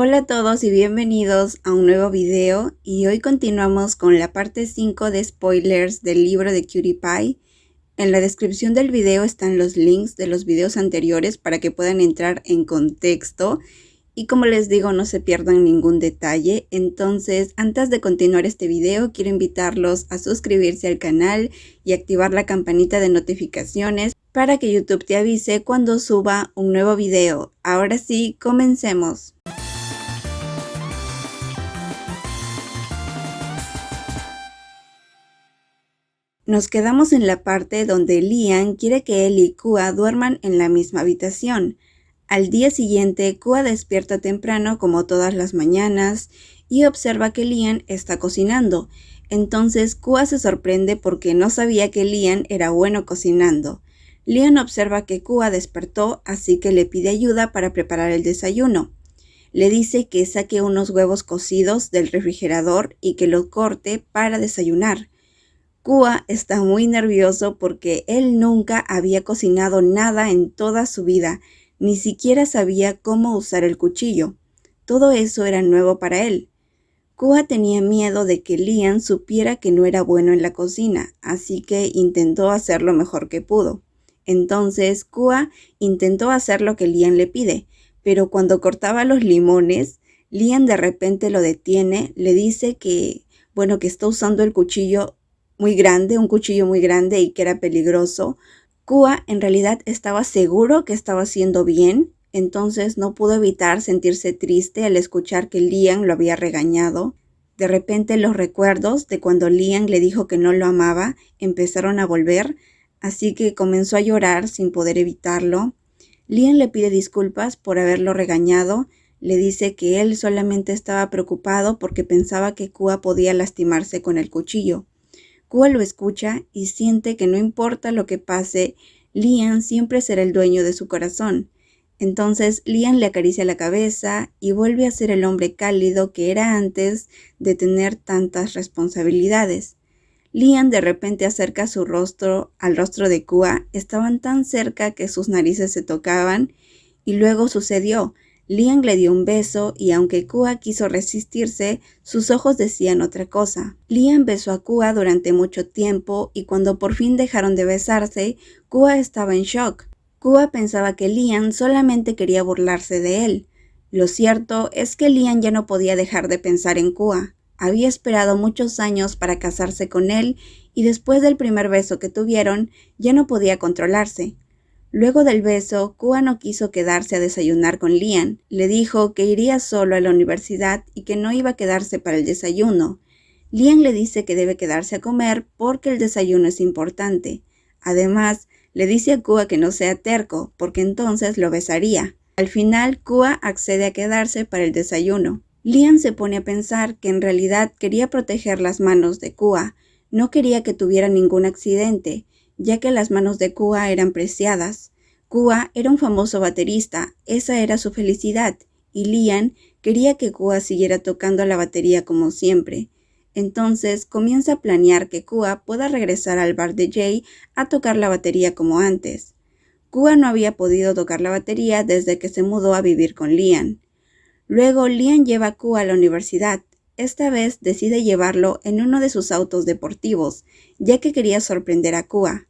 Hola a todos y bienvenidos a un nuevo video, y hoy continuamos con la parte 5 de spoilers del libro de Cutie Pie. En la descripción del video están los links de los videos anteriores para que puedan entrar en contexto y, como les digo, no se pierdan ningún detalle. Entonces, antes de continuar este video, quiero invitarlos a suscribirse al canal y activar la campanita de notificaciones para que YouTube te avise cuando suba un nuevo video. Ahora sí, comencemos. Nos quedamos en la parte donde Lian quiere que él y Kua duerman en la misma habitación. Al día siguiente, Kua despierta temprano como todas las mañanas y observa que Lian está cocinando. Entonces Kua se sorprende porque no sabía que Lian era bueno cocinando. Lian observa que Kua despertó, así que le pide ayuda para preparar el desayuno. Le dice que saque unos huevos cocidos del refrigerador y que los corte para desayunar. Kua está muy nervioso porque él nunca había cocinado nada en toda su vida, ni siquiera sabía cómo usar el cuchillo. Todo eso era nuevo para él. Kua tenía miedo de que Lian supiera que no era bueno en la cocina, así que intentó hacer lo mejor que pudo. Entonces Kua intentó hacer lo que Lian le pide, pero cuando cortaba los limones, Lian de repente lo detiene, le dice que está usando el cuchillo un cuchillo muy grande y que era peligroso. Kua en realidad estaba seguro que estaba haciendo bien, entonces no pudo evitar sentirse triste al escuchar que Lian lo había regañado. De repente los recuerdos de cuando Lian le dijo que no lo amaba empezaron a volver, así que comenzó a llorar sin poder evitarlo. Lian le pide disculpas por haberlo regañado, le dice que él solamente estaba preocupado porque pensaba que Kua podía lastimarse con el cuchillo. Kua lo escucha y siente que no importa lo que pase, Lian siempre será el dueño de su corazón. Entonces Lian le acaricia la cabeza y vuelve a ser el hombre cálido que era antes de tener tantas responsabilidades. Lian de repente acerca su rostro al rostro de Kua, estaban tan cerca que sus narices se tocaban, y luego sucedió. Lian le dio un beso y aunque Kua quiso resistirse, sus ojos decían otra cosa. Lian besó a Kua durante mucho tiempo y cuando por fin dejaron de besarse, Kua estaba en shock. Kua pensaba que Lian solamente quería burlarse de él. Lo cierto es que Lian ya no podía dejar de pensar en Kua. Había esperado muchos años para casarse con él y después del primer beso que tuvieron, ya no podía controlarse. Luego del beso, Kua no quiso quedarse a desayunar con Lian. Le dijo que iría solo a la universidad y que no iba a quedarse para el desayuno. Lian le dice que debe quedarse a comer porque el desayuno es importante. Además, le dice a Kua que no sea terco, porque entonces lo besaría. Al final, Kua accede a quedarse para el desayuno. Lian se pone a pensar que en realidad quería proteger las manos de Kua. No quería que tuviera ningún accidente, ya que las manos de Kua eran preciadas. Kua era un famoso baterista, esa era su felicidad, y Lian quería que Kua siguiera tocando la batería como siempre. Entonces comienza a planear que Kua pueda regresar al bar de Jay a tocar la batería como antes. Kua no había podido tocar la batería desde que se mudó a vivir con Lian. Luego Lian lleva a Kua a la universidad. Esta vez decide llevarlo en uno de sus autos deportivos, ya que quería sorprender a Kua.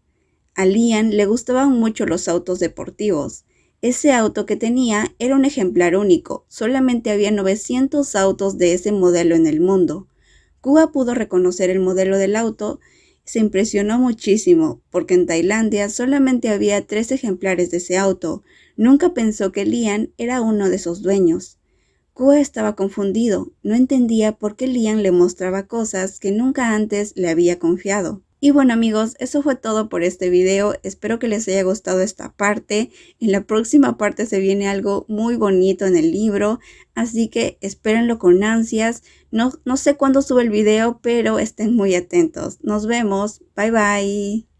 A Lian le gustaban mucho los autos deportivos. Ese auto que tenía era un ejemplar único, solamente había 900 autos de ese modelo en el mundo. Kua pudo reconocer el modelo del auto y se impresionó muchísimo, porque en Tailandia solamente había 3 ejemplares de ese auto. Nunca pensó que Lian era uno de esos dueños. Kua estaba confundido, no entendía por qué Lian le mostraba cosas que nunca antes le había confiado. Y bueno amigos, eso fue todo por este video, espero que les haya gustado esta parte. En la próxima parte se viene algo muy bonito en el libro, así que espérenlo con ansias. No sé cuándo sube el video, pero estén muy atentos. Nos vemos, bye bye.